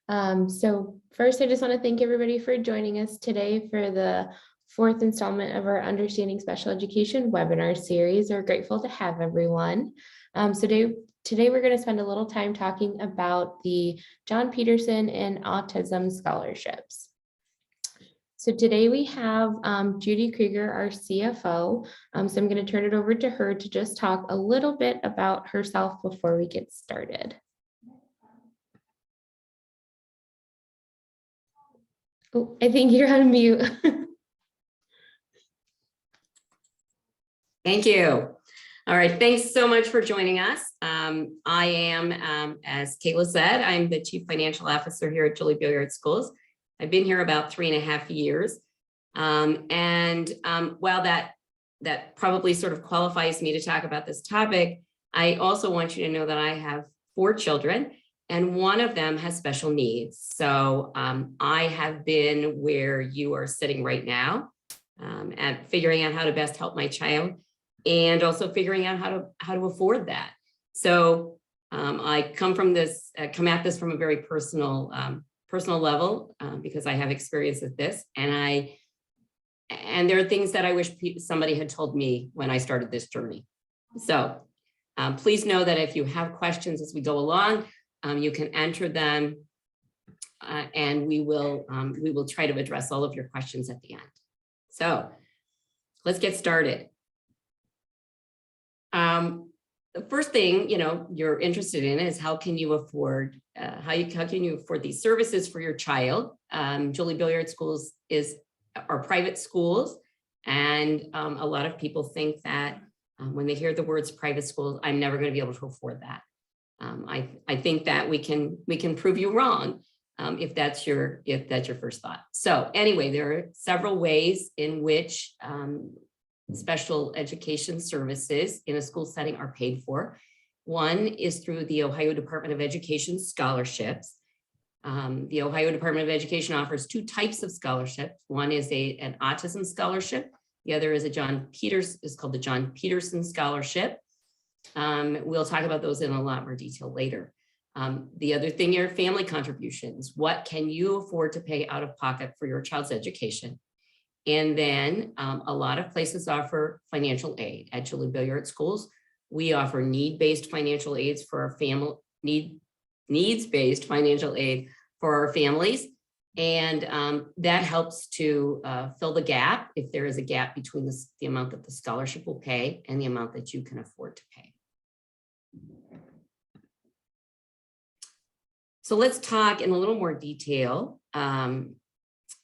So first, I just want to thank everybody for joining us today for the fourth installment of our Understanding Special Education webinar series. We're grateful to have everyone. Today we're going to spend a little time talking about the Jon Peterson and Autism Scholarships. So today we have Judy Krieger, our CFO. So I'm going to turn it over to her to just talk a little bit about herself before we get started. Oh, I think you're on mute. Thank you. All right, thanks so much for joining us. I am, as Kayla said, I'm the Chief Financial Officer here at Julie Billiart Schools. I've been here about 3.5 years. While that probably sort of qualifies me to talk about this topic, I also want you to know that I have 4 children and one of them has special needs. So I have been where you are sitting right now at figuring out how to best help my child and also figuring out how to afford that. So I come at this from a very personal level because I have experience with this, and there are things that I wish somebody had told me when I started this journey. So please know that if you have questions as we go along, you can enter them and we will try to address all of your questions at the end. So let's get started. The first thing you're interested in is how can you afford these services for your child? Julie Billiart Schools are private schools, and a lot of people think that when they hear the words private schools, I'm never going to be able to afford that. I think that we can prove you wrong if that's your first thought. So anyway, there are several ways in which special education services in a school setting are paid for. One is through the Ohio Department of Education scholarships. The Ohio Department of Education offers 2 types of scholarships. One is an autism scholarship. The other is called the Jon Peterson Scholarship. We'll talk about those in a lot more detail later. The other thing are family contributions. What can you afford to pay out of pocket for your child's education? And then a lot of places offer financial aid. At Julie Billiart Schools, we offer need-based financial aids for our needs-based financial aid for our families. And that helps to fill the gap if there is a gap between the amount that the scholarship will pay and the amount that you can afford to pay. So let's talk in a little more detail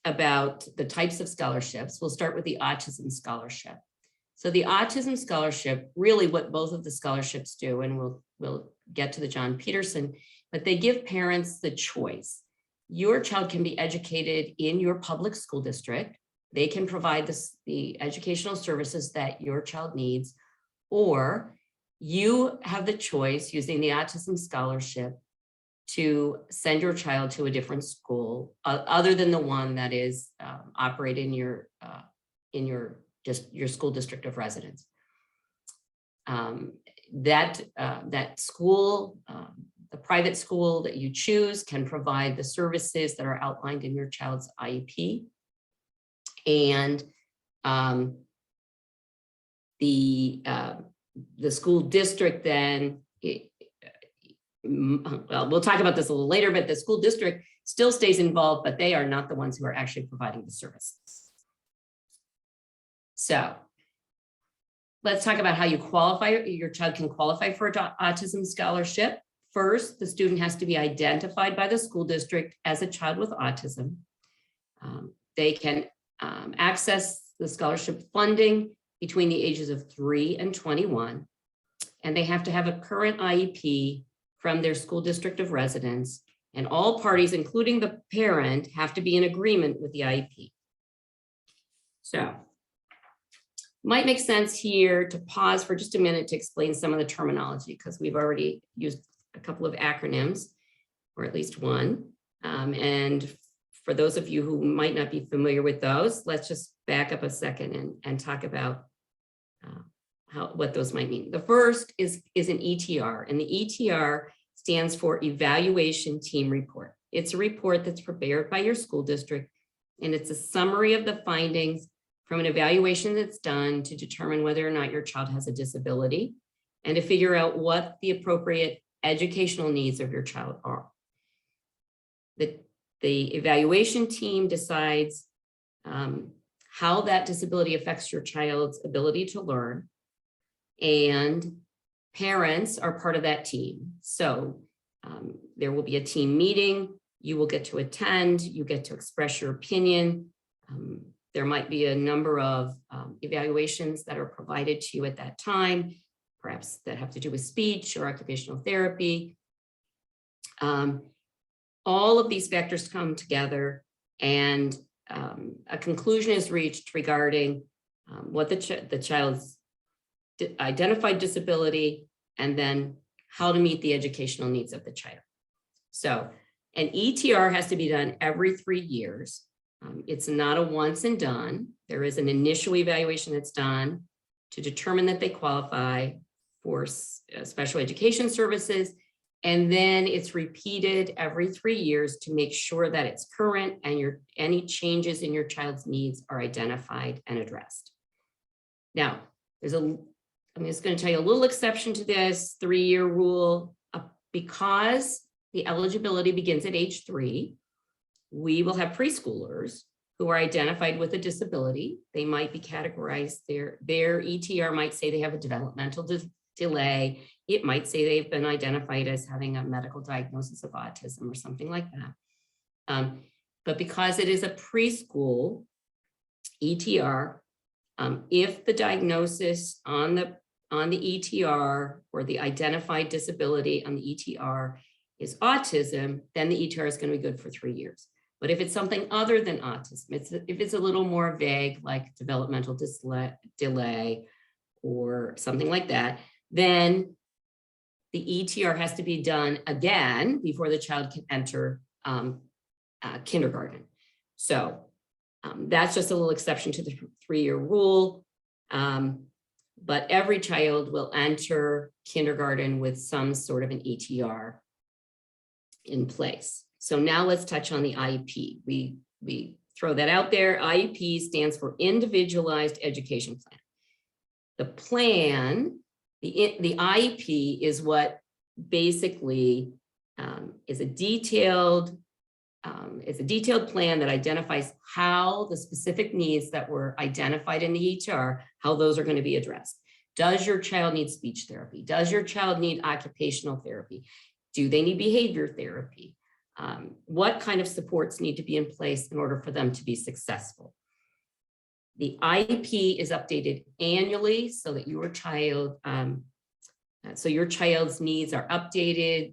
about the types of scholarships. We'll start with the Autism Scholarship. So the Autism Scholarship, really what both of the scholarships do, and we'll get to the Jon Peterson, but they give parents the choice. Your child can be educated in your public school district. They can provide the educational services that your child needs, or you have the choice using the Autism Scholarship to send your child to a different school other than the one that is operated in your school district of residence. That school, the private school that you choose, can provide the services that are outlined in your child's IEP, and the school district then. Well, we'll talk about this a little later, but the school district still stays involved, but they are not the ones who are actually providing the services. So let's talk about how your child can qualify for an autism scholarship. First, the student has to be identified by the school district as a child with autism. They can access the scholarship funding between the ages of 3 and 21, and they have to have a current IEP from their school district of residence, and all parties, including the parent, have to be in agreement with the IEP. So, might make sense here to pause for just a minute to explain some of the terminology, because we've already used a couple of acronyms, or at least one. And for those of you who might not be familiar with those, let's just back up a second and talk about what those might mean. The first is an ETR, and the ETR stands for Evaluation Team Report. It's a report that's prepared by your school district, and it's a summary of the findings from an evaluation that's done to determine whether or not your child has a disability and to figure out what the appropriate educational needs of your child are. The evaluation team decides how that disability affects your child's ability to learn, and parents are part of that team. So there will be a team meeting. You will get to attend. You get to express your opinion. There might be a number of evaluations that are provided to you at that time, perhaps that have to do with speech or occupational therapy. All of these factors come together, and a conclusion is reached regarding what the child's identified disability, and then how to meet the educational needs of the child. So an ETR has to be done every 3 years. It's not a once and done. There is an initial evaluation that's done to determine that they qualify for special education services. And then it's repeated every 3 years to make sure that it's current and any changes in your child's needs are identified and addressed. Now, I'm just going to tell you a little exception to this 3-year rule. Because the eligibility begins at age 3, we will have preschoolers who are identified with a disability. They might be categorized, their ETR might say they have a developmental delay. It might say they've been identified as having a medical diagnosis of autism or something like that. But because it is a preschool ETR, if the diagnosis on the ETR or the identified disability on the ETR is autism, then the ETR is going to be good for 3 years. But if it's something other than autism, if it's a little more vague, like developmental delay or something like that, then the ETR has to be done again before the child can enter kindergarten. So that's just a little exception to the 3-year rule. But every child will enter kindergarten with some sort of an ETR in place. So now let's touch on the IEP. We throw that out there. IEP stands for Individualized Education Plan. The plan, the IEP is what basically is a detailed plan that identifies how the specific needs that were identified in the ETR, how those are going to be addressed. Does your child need speech therapy? Does your child need occupational therapy? Do they need behavior therapy? What kind of supports need to be in place in order for them to be successful? The IEP is updated annually so that your child, your child's needs are updated.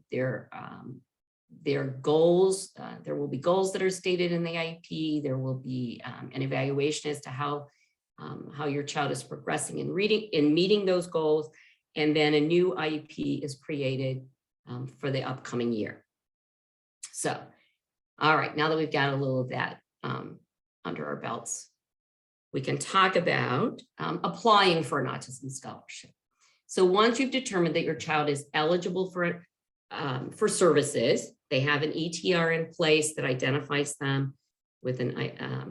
Their goals, there will be goals that are stated in the IEP. There will be an evaluation as to how your child is progressing in meeting those goals. And then a new IEP is created for the upcoming year. So, all right, now that we've got a little of that under our belts, we can talk about applying for an autism scholarship. So once you've determined that your child is eligible for services, they have an ETR in place that identifies them with a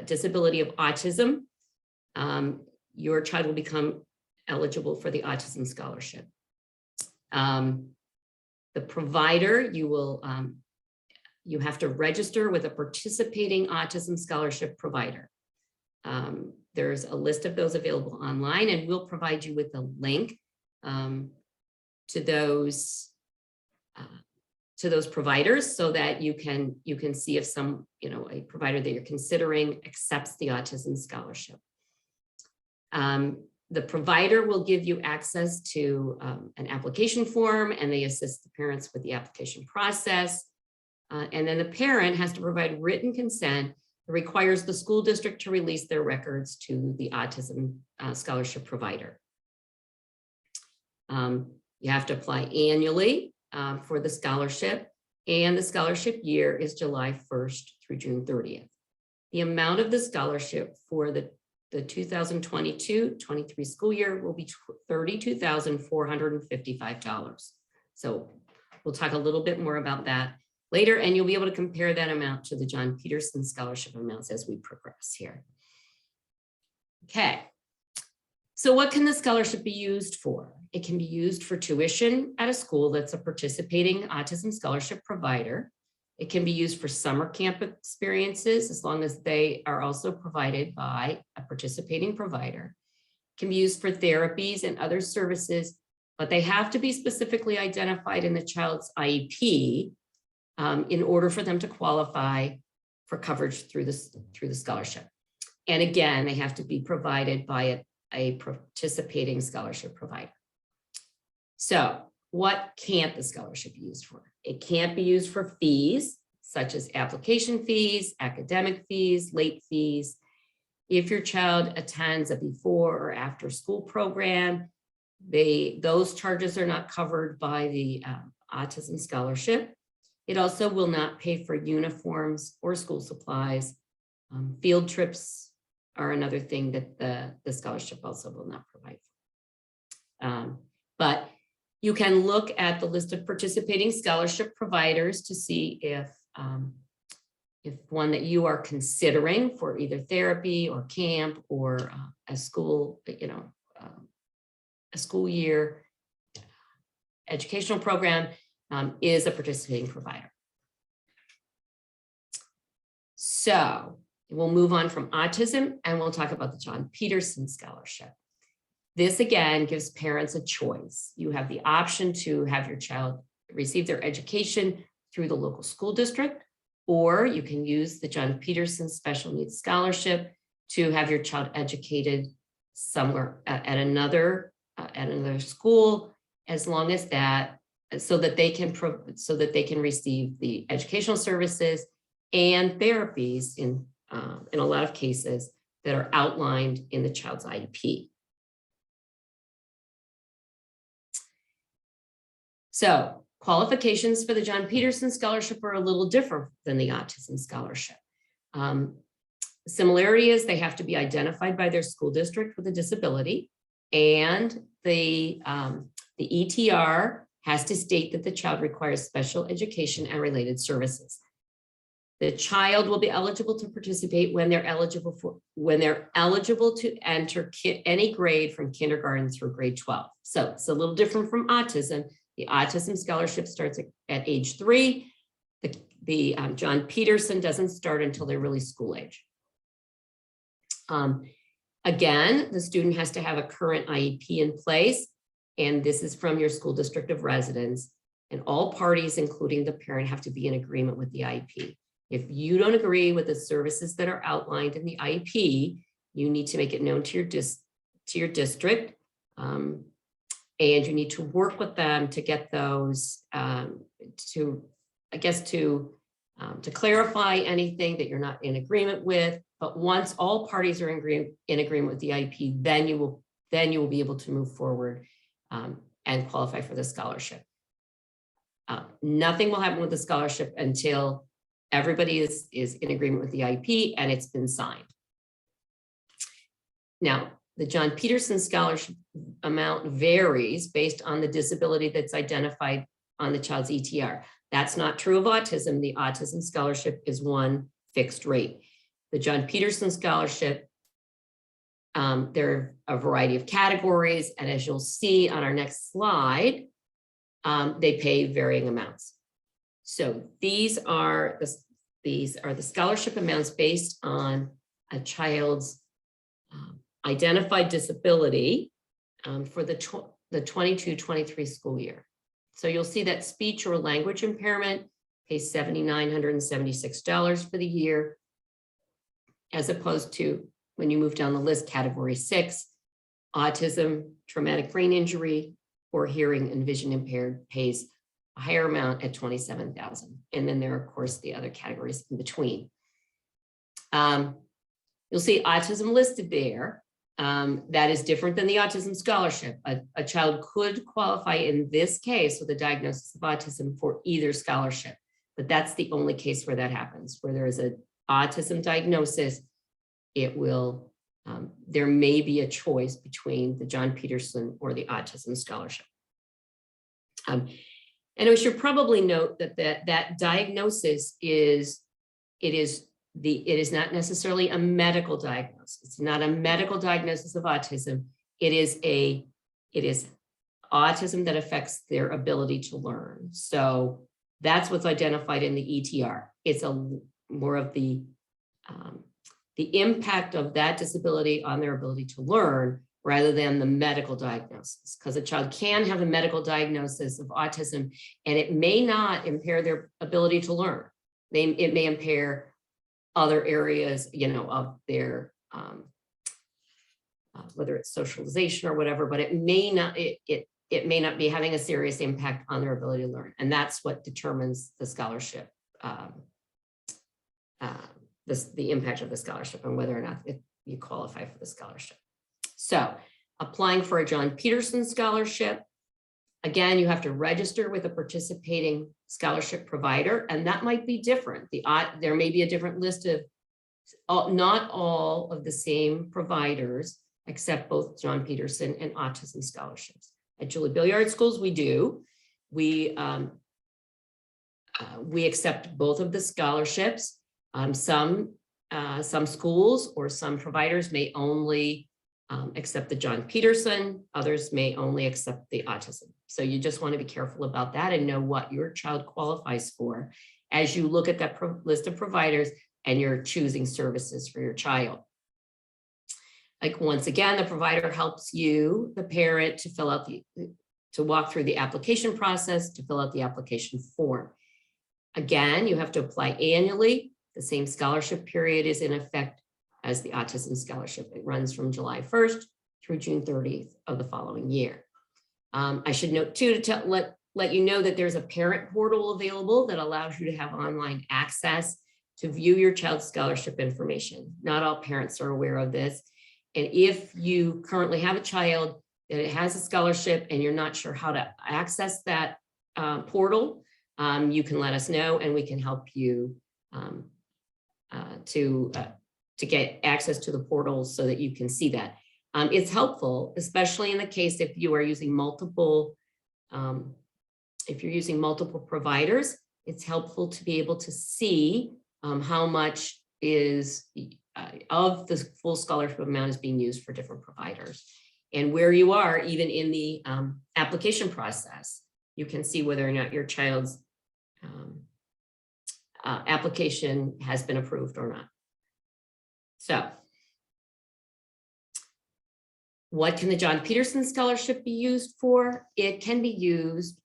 disability of autism, your child will become eligible for the autism scholarship. The provider, you have to register with a participating autism scholarship provider. There's a list of those available online, and we'll provide you with a link to those providers so that you can see if a provider that you're considering accepts the autism scholarship. The provider will give you access to an application form, and they assist the parents with the application process. And then the parent has to provide written consent that requires the school district to release their records to the autism scholarship provider. You have to apply annually for the scholarship, and the scholarship year is July 1st through June 30th. The amount of the scholarship for the 2022-23 school year will be $32,455. So we'll talk a little bit more about that later, and you'll be able to compare that amount to the Jon Peterson Scholarship amounts as we progress here. Okay, so what can the scholarship be used for? It can be used for tuition at a school that's a participating autism scholarship provider. It can be used for summer camp experiences as long as they are also provided by a participating provider. It can be used for therapies and other services, but they have to be specifically identified in the child's IEP in order for them to qualify for coverage through the scholarship. And again, they have to be provided by a participating scholarship provider. So what can't the scholarship be used for? It can't be used for fees, such as application fees, academic fees, late fees. If your child attends a before or after school program, those charges are not covered by the autism scholarship. It also will not pay for uniforms or school supplies. Field trips are another thing that the scholarship also will not provide. But you can look at the list of participating scholarship providers to see if one that you are considering for either therapy or camp or a school, a school year educational program is a participating provider. So we'll move on from autism and we'll talk about the Jon Peterson Scholarship. This again gives parents a choice. You have the option to have your child receive their education through the local school district, or you can use the Jon Peterson Special Needs Scholarship to have your child educated somewhere at another school, as long as that, so that they can receive the educational services and therapies in a lot of cases that are outlined in the child's IEP. So qualifications for the Jon Peterson Scholarship are a little different than the Autism Scholarship. Similarity is they have to be identified by their school district with a disability, and the ETR has to state that the child requires special education and related services. The child will be eligible to participate when they're eligible to enter any grade from kindergarten through grade 12. So it's a little different from autism. The Autism Scholarship starts at age 3. The Jon Peterson doesn't start until they're really school age. Again, the student has to have a current IEP in place, and this is from your school district of residence, and all parties, including the parent, have to be in agreement with the IEP. If you don't agree with the services that are outlined in the IEP, you need to make it known to your district, and you need to work with them to get those, to clarify anything that you're not in agreement with. But once all parties are in agreement with the IEP, then you will be able to move forward and qualify for the scholarship. Nothing will happen with the scholarship until everybody is in agreement with the IEP and it's been signed. Now, the Jon Peterson Scholarship amount varies based on the disability that's identified on the child's ETR. That's not true of autism. The Autism Scholarship is one fixed rate. The Jon Peterson Scholarship, there are a variety of categories, and as you'll see on our next slide, they pay varying amounts. So these are the scholarship amounts based on a child's identified disability for the 22-23 school year. So you'll see that speech or language impairment pays $7,976 for the year, as opposed to, when you move down the list, category 6, autism, traumatic brain injury, or hearing and vision impaired pays a higher amount at $27,000. And then there are, of course, the other categories in between. You'll see autism listed there. That is different than the Autism Scholarship. A child could qualify in this case with a diagnosis of autism for either scholarship, but that's the only case where that happens. Where there is an autism diagnosis, it will, there may be a choice between the Jon Peterson or the Autism Scholarship. And we should probably note that that diagnosis is not necessarily a medical diagnosis. It's not a medical diagnosis of autism. It is autism that affects their ability to learn. So that's what's identified in the ETR. It's more of the impact of that disability on their ability to learn rather than the medical diagnosis, because a child can have a medical diagnosis of autism and it may not impair their ability to learn. It may impair other areas, of their, whether it's socialization or whatever, but it may not be having a serious impact on their ability to learn. And that's what determines the scholarship, the impact of the scholarship and whether or not you qualify for the scholarship. So applying for a Jon Peterson Scholarship, again, you have to register with a participating scholarship provider, and that might be different. There may be a different list of, not all of the same providers, except both Jon Peterson and Autism Scholarships. At Julie Billiart Schools, we do. We accept both of the scholarships. Some schools or some providers may only accept the Jon Peterson, others may only accept the autism. So you just want to be careful about that and know what your child qualifies for as you look at that list of providers and you're choosing services for your child. Like, once again, the provider helps you, the parent, to walk through the application process, to fill out the application form. Again, you have to apply annually. The same scholarship period is in effect as the Autism Scholarship. It runs from July 1st through June 30th of the following year. I should note too, to let you know that there's a parent portal available that allows you to have online access to view your child's scholarship information. Not all parents are aware of this. And if you currently have a child that has a scholarship and you're not sure how to access that portal, you can let us know and we can help you to get access to the portal so that you can see that. It's helpful, especially in the case if you are using multiple, if you're using multiple providers, it's helpful to be able to see how much is of the full scholarship amount is being used for different providers. And where you are, even in the application process, you can see whether or not your child's application has been approved or not. So, what can the Jon Peterson Scholarship be used for? It can be used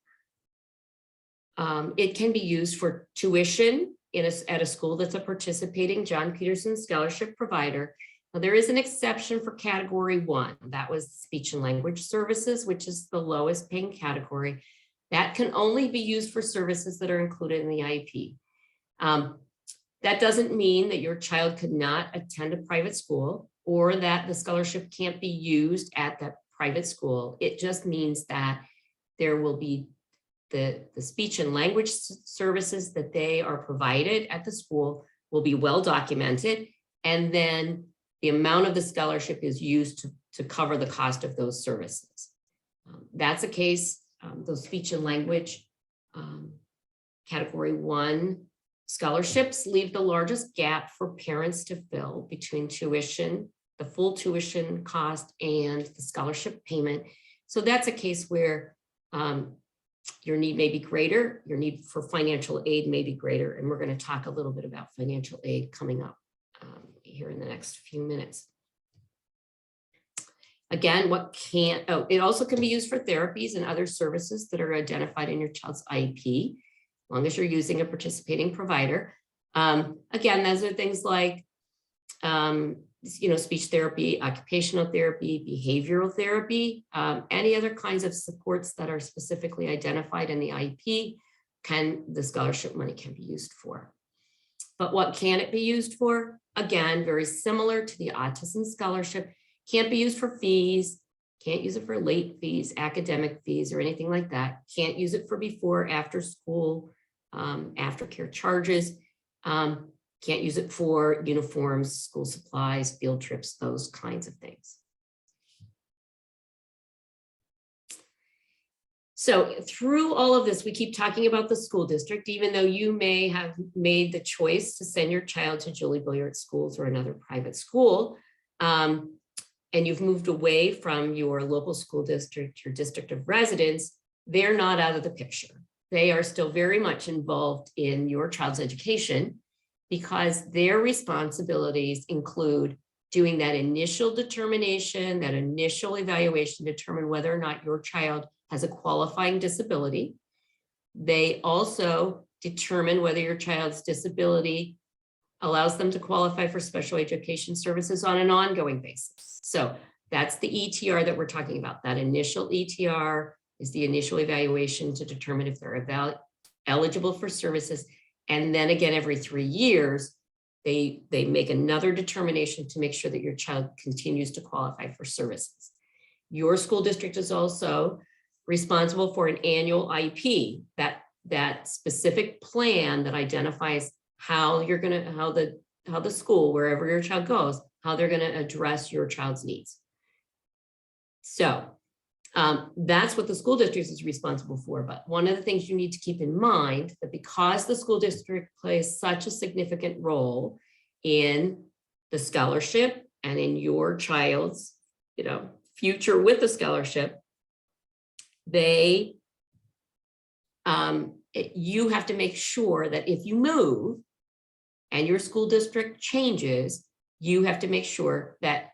for tuition at a school that's a participating Jon Peterson Scholarship provider. Now, there is an exception for category 1. That was speech and language services, which is the lowest paying category. That can only be used for services that are included in the IEP. That doesn't mean that your child could not attend a private school or that the scholarship can't be used at that private school. It just means that there will be the speech and language services that they are provided at the school will be well documented. And then the amount of the scholarship is used to cover the cost of those services. That's a case, those speech and language category 1 scholarships leave the largest gap for parents to fill between tuition, the full tuition cost, and the scholarship payment. So that's a case where your need may be greater, your need for financial aid may be greater, and we're going to talk a little bit about financial aid coming up here in the next few minutes. Again, it also can be used for therapies and other services that are identified in your child's IEP, as long as you're using a participating provider. Again, those are things like, speech therapy, occupational therapy, behavioral therapy, any other kinds of supports that are specifically identified in the IEP, the scholarship money can be used for. But what can it be used for? Again, very similar to the Autism Scholarship, can't be used for fees, can't use it for late fees, academic fees, or anything like that. Can't use it for before, after school, aftercare charges. Can't use it for uniforms, school supplies, field trips, those kinds of things. So through all of this, we keep talking about the school district, even though you may have made the choice to send your child to Julie Billiart Schools or another private school, and you've moved away from your local school district, your district of residence, they're not out of the picture. They are still very much involved in your child's education because their responsibilities include doing that initial determination, that initial evaluation to determine whether or not your child has a qualifying disability. They also determine whether your child's disability allows them to qualify for special education services on an ongoing basis. So that's the ETR that we're talking about. That initial ETR is the initial evaluation to determine if they're eligible for services. And then again, every 3 years, they make another determination to make sure that your child continues to qualify for services. Your school district is also responsible for an annual IEP, that specific plan that identifies how the school, wherever your child goes, how they're going to address your child's needs. So that's what the school district is responsible for. But one of the things you need to keep in mind that because the school district plays such a significant role in the scholarship and in your child's, future with the scholarship, you have to make sure that if you move and your school district changes, you have to make sure that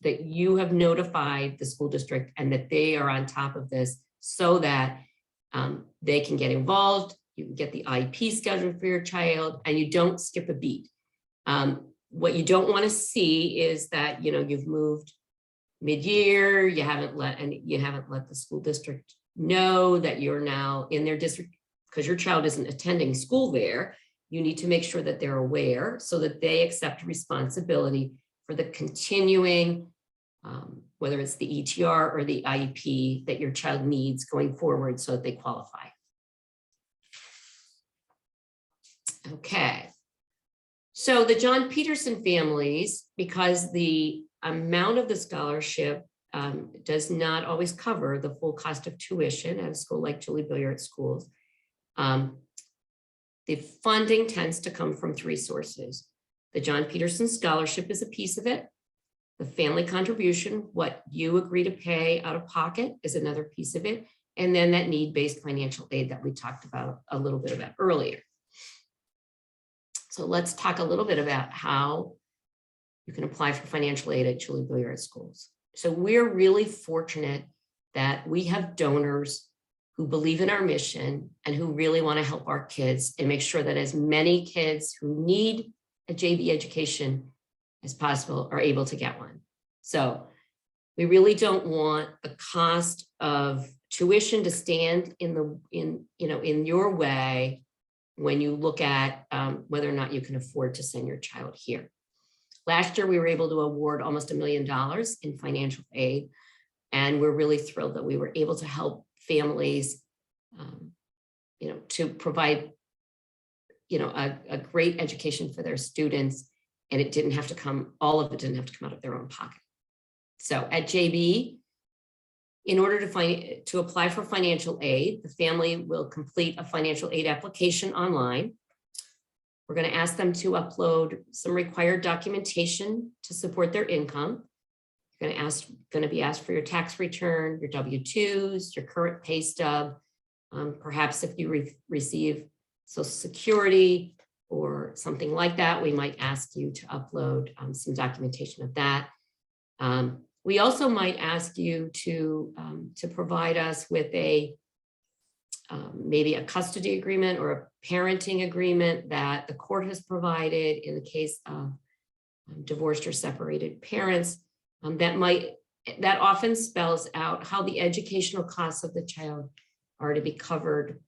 you have notified the school district and that they are on top of this so that they can get involved. You can get the IEP scheduled for your child and you don't skip a beat. What you don't want to see is that, you've moved mid-year, you haven't let the school district know that you're now in their district because your child isn't attending school there. You need to make sure that they're aware so that they accept responsibility for the continuing, whether it's the ETR or the IEP that your child needs going forward so that they qualify. Okay. So the Jon Peterson families, because the amount of the scholarship does not always cover the full cost of tuition at a school like Julie Billiart Schools, the funding tends to come from 3 sources. The Jon Peterson Scholarship is a piece of it. The family contribution, what you agree to pay out of pocket, is another piece of it. And then that need-based financial aid that we talked about a little bit about earlier. So let's talk a little bit about how you can apply for financial aid at Julie Billiart Schools. So we're really fortunate that we have donors who believe in our mission and who really want to help our kids and make sure that as many kids who need a JV education as possible are able to get one. So we really don't want the cost of tuition to stand in your way when you look at whether or not you can afford to send your child here. Last year, we were able to award almost $1 million in financial aid, and we're really thrilled that we were able to help families, to provide, a great education for their students, and it didn't have to come, all of it didn't have to come out of their own pocket. So at JB, in order to apply for financial aid, the family will complete a financial aid application online. We're going to ask them to upload some required documentation to support their income. You're going to be asked for your tax return, your W-2s, your current pay stub. Perhaps if you receive Social Security or something like that, we might ask you to upload some documentation of that. We also might ask you to provide us with maybe a custody agreement or a parenting agreement that the court has provided in the case of divorced or separated parents. That often spells out how the educational costs of the child are to be covered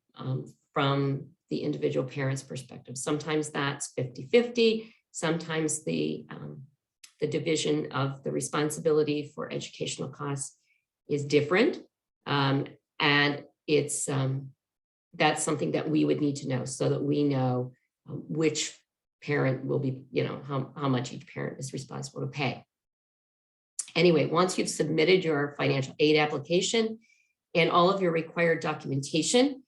from the individual parent's perspective. Sometimes that's 50-50. Sometimes the division of the responsibility for educational costs is different. And it's that's something that we would need to know so that we know which parent will be, how much each parent is responsible to pay. Anyway, once you've submitted your financial aid application, and all of your required documentation.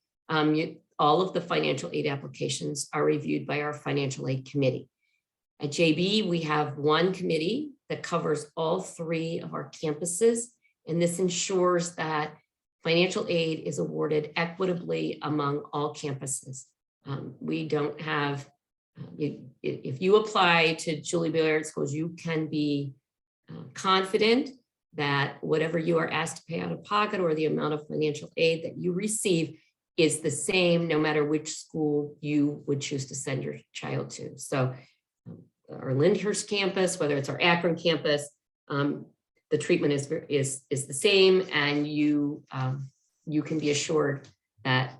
All of the financial aid applications are reviewed by our financial aid committee. At JB, we have one committee that covers all 3 of our campuses, and this ensures that financial aid is awarded equitably among all campuses. We don't have, if you apply to Julie Billiart Schools, you can be confident that whatever you are asked to pay out of pocket or the amount of financial aid that you receive is the same no matter which school you would choose to send your child to. So our Lyndhurst campus, whether it's our Akron campus, the treatment is the same, and you can be assured that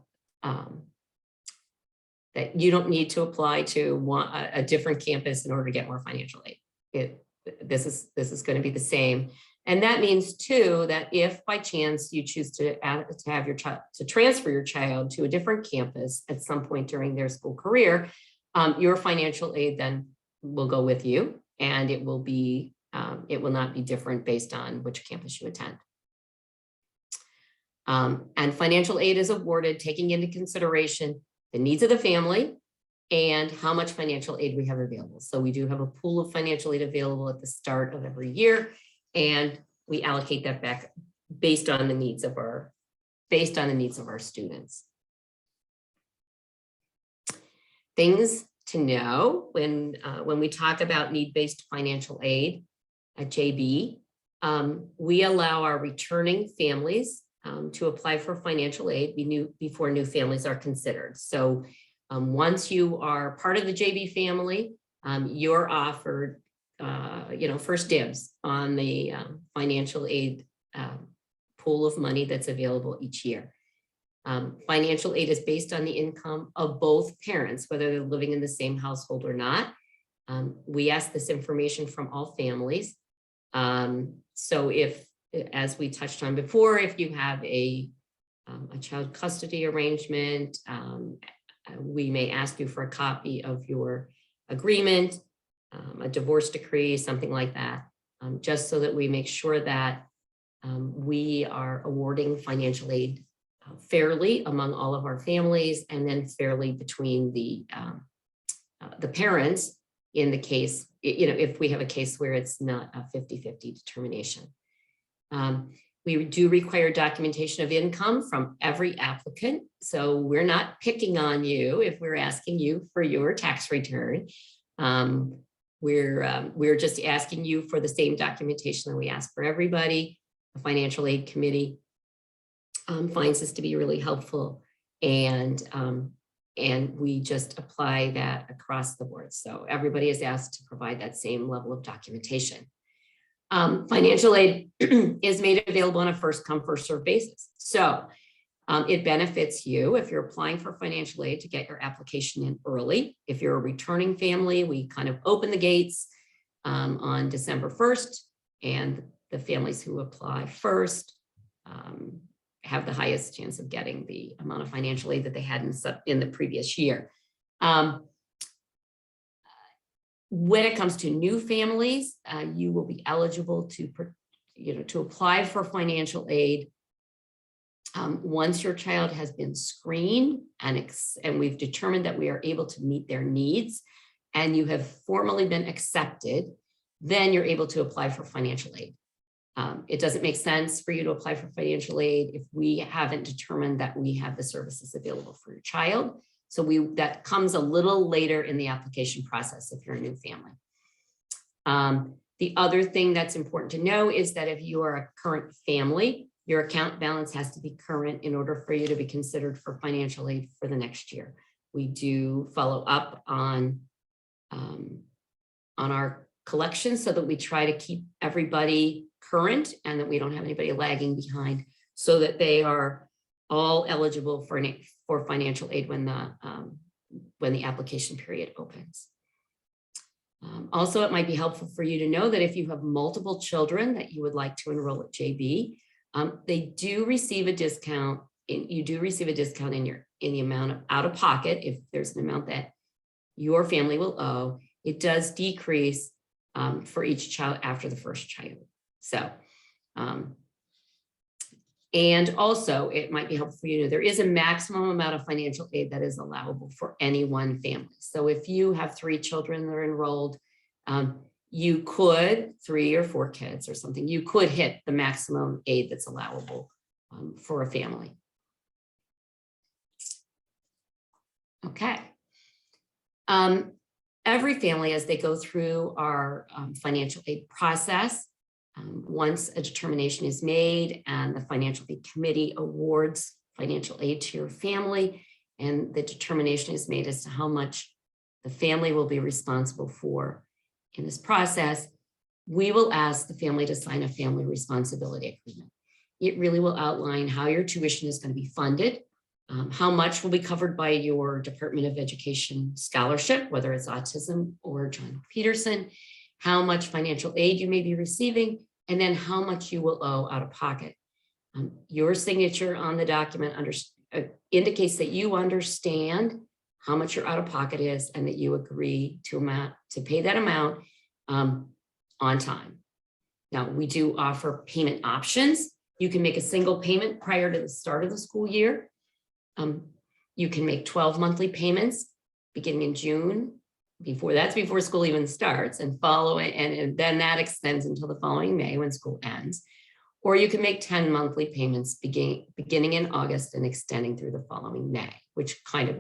that you don't need to apply to a different campus in order to get more financial aid. This is going to be the same. And that means too, that if by chance you choose to have your child, to transfer your child to a different campus at some point during their school career, your financial aid then will go with you, and it will not be different based on which campus you attend. And financial aid is awarded taking into consideration the needs of the family and how much financial aid we have available. So we do have a pool of financial aid available at the start of every year, and we allocate that back based on the needs of our students. Things to know when we talk about need-based financial aid at JB, we allow our returning families to apply for financial aid before new families are considered. So once you are part of the JB family, you're offered first dibs on the financial aid pool of money that's available each year. Financial aid is based on the income of both parents, whether they're living in the same household or not. We ask this information from all families. So if, as we touched on before, if you have a child custody arrangement, we may ask you for a copy of your agreement, a divorce decree, something like that, just so that we make sure that we are awarding financial aid fairly among all of our families, and then fairly between the parents in the case, if we have a case where it's not a 50-50 determination. We do require documentation of income from every applicant. So we're not picking on you if we're asking you for your tax return. We're just asking you for the same documentation that we ask for everybody. The financial aid committee finds this to be really helpful, and we just apply that across the board. So everybody is asked to provide that same level of documentation. Financial aid is made available on a first come, first served basis. So it benefits you if you're applying for financial aid to get your application in early. If you're a returning family, we kind of open the gates on December 1st, and the families who apply first have the highest chance of getting the amount of financial aid that they had in the previous year. When it comes to new families, you will be eligible to apply for financial aid once your child has been screened and we've determined that we are able to meet their needs, and you have formally been accepted, then you're able to apply for financial aid. It doesn't make sense for you to apply for financial aid if we haven't determined that we have the services available for your child. So that comes a little later in the application process if you're a new family. The other thing that's important to know is that if you are a current family, your account balance has to be current in order for you to be considered for financial aid for the next year. We do follow up on our collections so that we try to keep everybody current and that we don't have anybody lagging behind, so that they are all eligible for financial aid when the application period opens. Also, it might be helpful for you to know that if you have multiple children that you would like to enroll at JB, they do receive a discount. You do receive a discount in the amount of out of pocket. If there's an amount that your family will owe, it does decrease for each child after the first child. So, And also, it might be helpful for you to know there is a maximum amount of financial aid that is allowable for any one family. So if you have 3 children that are enrolled, you could, 3 or 4 kids or something, you could hit the maximum aid that's allowable for a family. Okay. Every family, as they go through our financial aid process, once a determination is made and the financial aid committee awards financial aid to your family, and the determination is made as to how much the family will be responsible for in this process, we will ask the family to sign a family responsibility agreement. It really will outline how your tuition is going to be funded, how much will be covered by your Department of Education scholarship, whether it's autism or Jon Peterson, how much financial aid you may be receiving, and then how much you will owe out of pocket. Your signature on the document indicates that you understand how much your out of pocket is and that you agree to pay that amount on time. Now, we do offer payment options. You can make a single payment prior to the start of the school year. You can make 12 monthly payments beginning in June. Before school even starts, and and then that extends until the following May when school ends. Or you can make 10 monthly payments beginning in August and extending through the following May, which kind of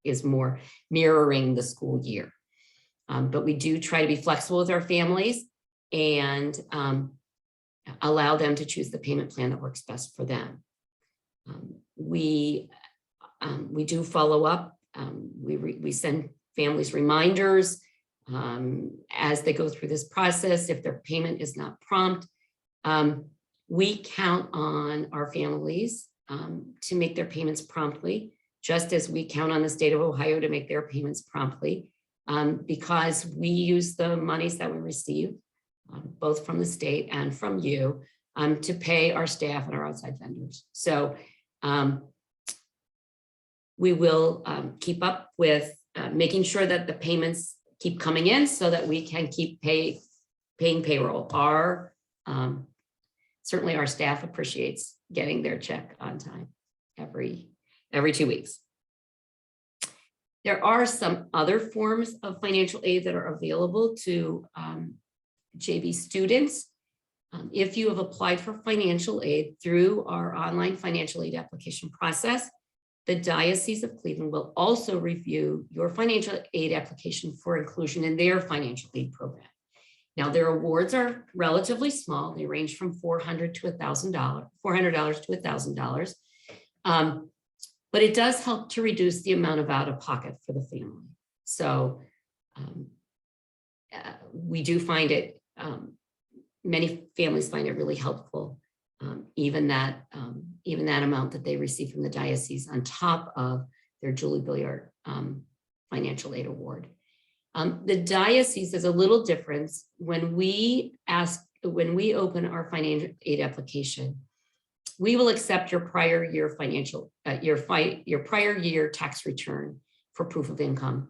is more mirroring the school year. But we do try to be flexible with our families and allow them to choose the payment plan that works best for them. We do follow up. We send families reminders as they go through this process. If their payment is not prompt, we count on our families to make their payments promptly, just as we count on the state of Ohio to make their payments promptly, because we use the monies that we receive, both from the state and from you, to pay our staff and our outside vendors. So we will keep up with making sure that the payments keep coming in so that we can keep paying payroll. Certainly our staff appreciates getting their check on time every 2 weeks. There are some other forms of financial aid that are available to JV students. If you have applied for financial aid through our online financial aid application process, the Diocese of Cleveland will also review your financial aid application for inclusion in their financial aid program. Now, their awards are relatively small. They range from $400 to $1,000. But it does help to reduce the amount of out of pocket for the family. So we do find it, many families find it really helpful. Even that amount that they receive from the diocese on top of their Julie Billiart financial aid award. The diocese is a little different. When we open our financial aid application, we will accept your prior year your prior year tax return for proof of income,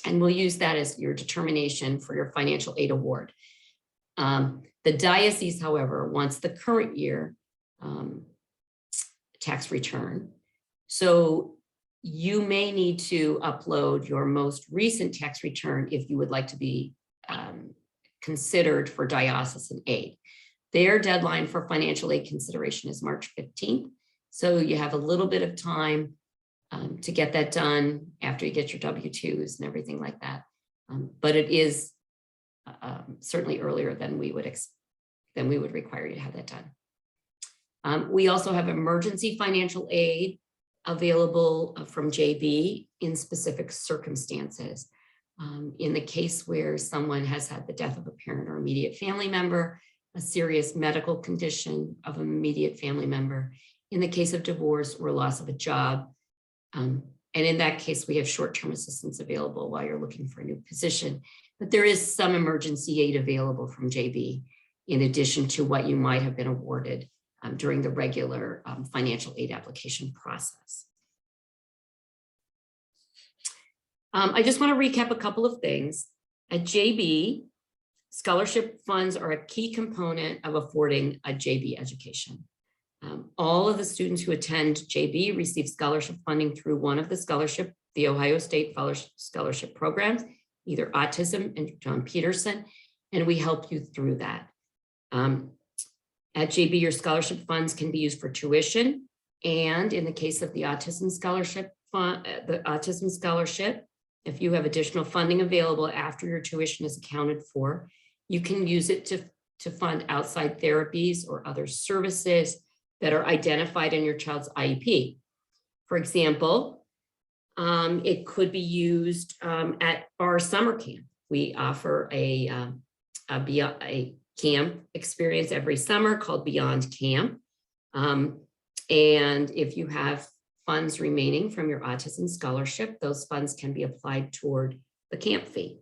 and we'll use that as your determination for your financial aid award. The diocese, however, wants the current year tax return. So you may need to upload your most recent tax return if you would like to be considered for diocesan aid. Their deadline for financial aid consideration is March 15th. So you have a little bit of time to get that done after you get your W-2s and everything like that. But it is certainly earlier than we would require you to have that done. We also have emergency financial aid available from JB in specific circumstances. In the case where someone has had the death of a parent or immediate family member, a serious medical condition of an immediate family member, in the case of divorce or loss of a job. And in that case, we have short-term assistance available while you're looking for a new position. But there is some emergency aid available from JB in addition to what you might have been awarded during the regular financial aid application process. I just want to recap a couple of things. At JB, scholarship funds are a key component of affording a JB education. All of the students who attend JB receive scholarship funding through one of the Ohio State Scholarship programs, either Autism and Jon Peterson, and we help you through that. At JB, your scholarship funds can be used for tuition, and in the case of the Autism Scholarship fund, if you have additional funding available after your tuition is accounted for, you can use it to fund outside therapies or other services that are identified in your child's IEP. For example, it could be used at our summer camp. We offer a camp experience every summer called Beyond Camp. And if you have funds remaining from your autism scholarship, those funds can be applied toward the camp fee.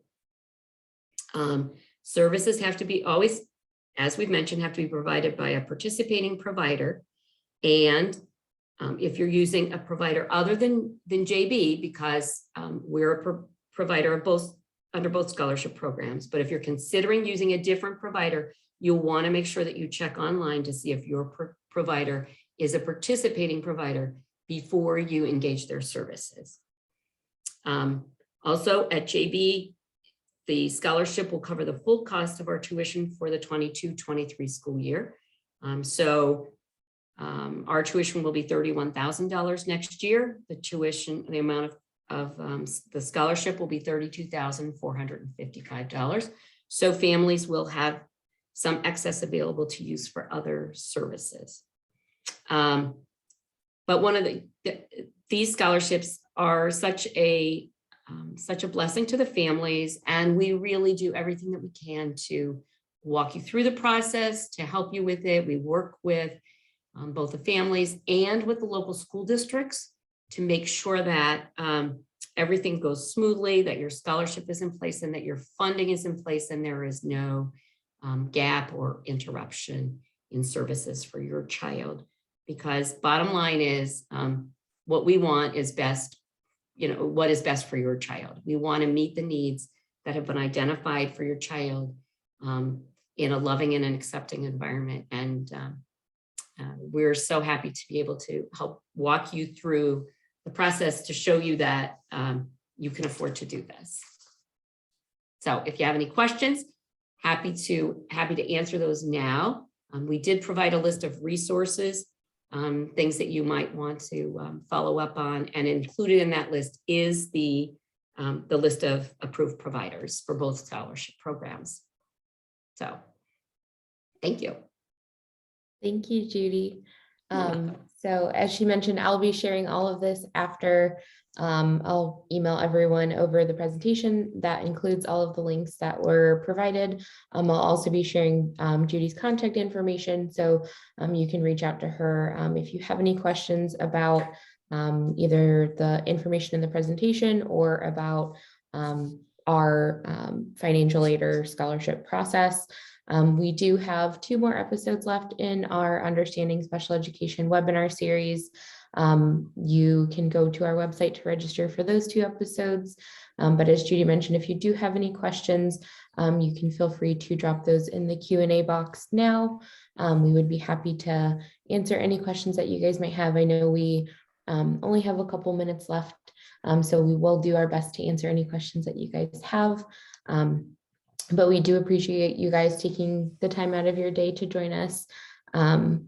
Services have to be always, as we've mentioned, have to be provided by a participating provider. And if you're using a provider other than JB, because we're a provider of under both scholarship programs, but if you're considering using a different provider, you'll want to make sure that you check online to see if your provider is a participating provider before you engage their services. Also at JB, the scholarship will cover the full cost of our tuition for the 22-23 school year. Our tuition will be $31,000 next year. The amount of the scholarship will be $32,455. So families will have some excess available to use for other services. But one of these scholarships are such a blessing to the families, and we really do everything that we can to walk you through the process, to help you with it. We work with both the families and with the local school districts to make sure that everything goes smoothly, that your scholarship is in place and that your funding is in place and there is no gap or interruption in services for your child. Because bottom line is what we want is best, what is best for your child. We want to meet the needs that have been identified for your child in a loving and an accepting environment. And we're so happy to be able to help walk you through the process to show you that you can afford to do this. So if you have any questions, happy to answer those now. We did provide a list of resources, things that you might want to follow up on, and included in that list is the list of approved providers for both scholarship programs. So thank you. Thank you, Judy. So as she mentioned, I'll be sharing all of this after. I'll email everyone over the presentation that includes all of the links that were provided. I'll also be sharing Judy's contact information, so you can reach out to her if you have any questions about either the information in the presentation or about our financial aid or scholarship process. We do have 2 more episodes left in our Understanding Special Education webinar series. You can go to our website to register for those 2 episodes. But as Judy mentioned, if you do have any questions, you can feel free to drop those in the Q&A box now. We would be happy to answer any questions that you guys might have. I know we only have a couple minutes left, so we will do our best to answer any questions that you guys have. But we do appreciate you guys taking the time out of your day to join us. If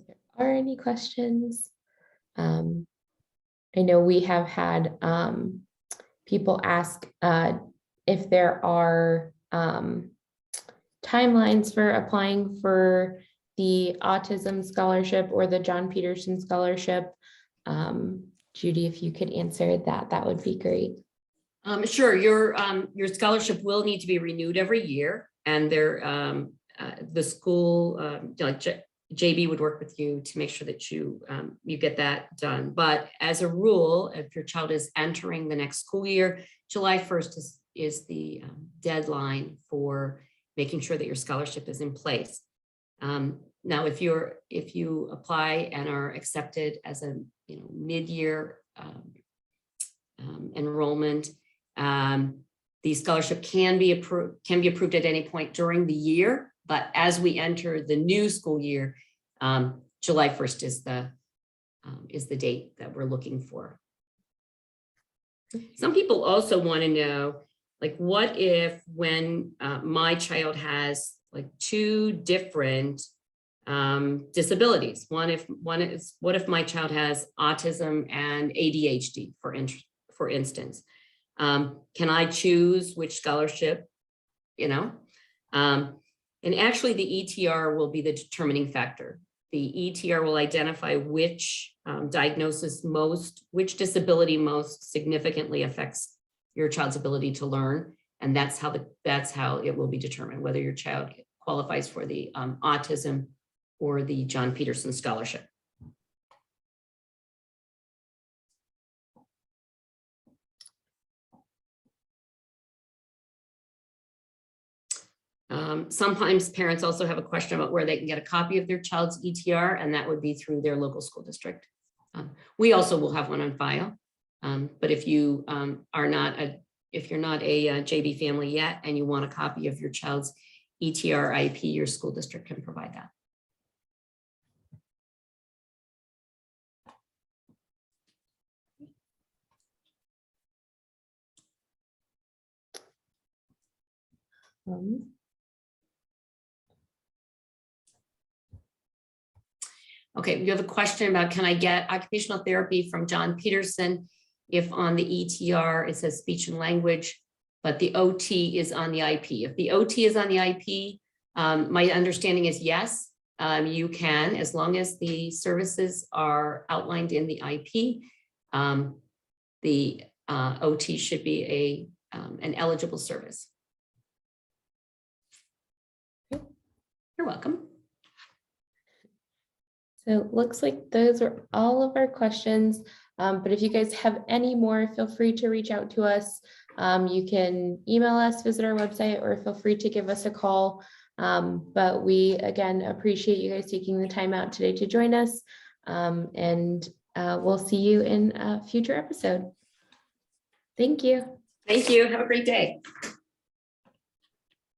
there are any questions, I know we have had people ask if there are timelines for applying for the Autism Scholarship or the Jon Peterson Scholarship. Judy, if you could answer that, that would be great. Sure. Your scholarship will need to be renewed every year, and the school, like JB, would work with you to make sure that you get that done. But as a rule, if your child is entering the next school year, July 1st is the deadline for making sure that your scholarship is in place. Now, if you apply and are accepted as a mid-year enrollment, the scholarship can be approved at any point during the year, but as we enter the new school year, July 1st is the date that we're looking for. Some people also want to know, like, what if when my child has like two different disabilities? What if my child has autism and ADHD, for instance? Can I choose which scholarship, you know? And actually the ETR will be the determining factor. The ETR will identify which which disability most significantly affects your child's ability to learn. And that's how it will be determined, whether your child qualifies for the autism or the Jon Peterson Scholarship. Sometimes parents also have a question about where they can get a copy of their child's ETR, and that would be through their local school district. We also will have one on file, but if you if you're not a JB family yet and you want a copy of your child's ETR IEP, your school district can provide that. Okay, you have a question about, can I get occupational therapy from Jon Peterson if on the ETR it says speech and language, but the OT is on the IEP? If the OT is on the IEP, my understanding is yes, you can, as long as the services are outlined in the IEP. The OT should be an eligible service. You're welcome. So it looks like those are all of our questions, but if you guys have any more, feel free to reach out to us. You can email us, visit our website, or feel free to give us a call. But we, again, appreciate you guys taking the time out today to join us, and we'll see you in a future episode. Thank you. Thank you. Have a great day.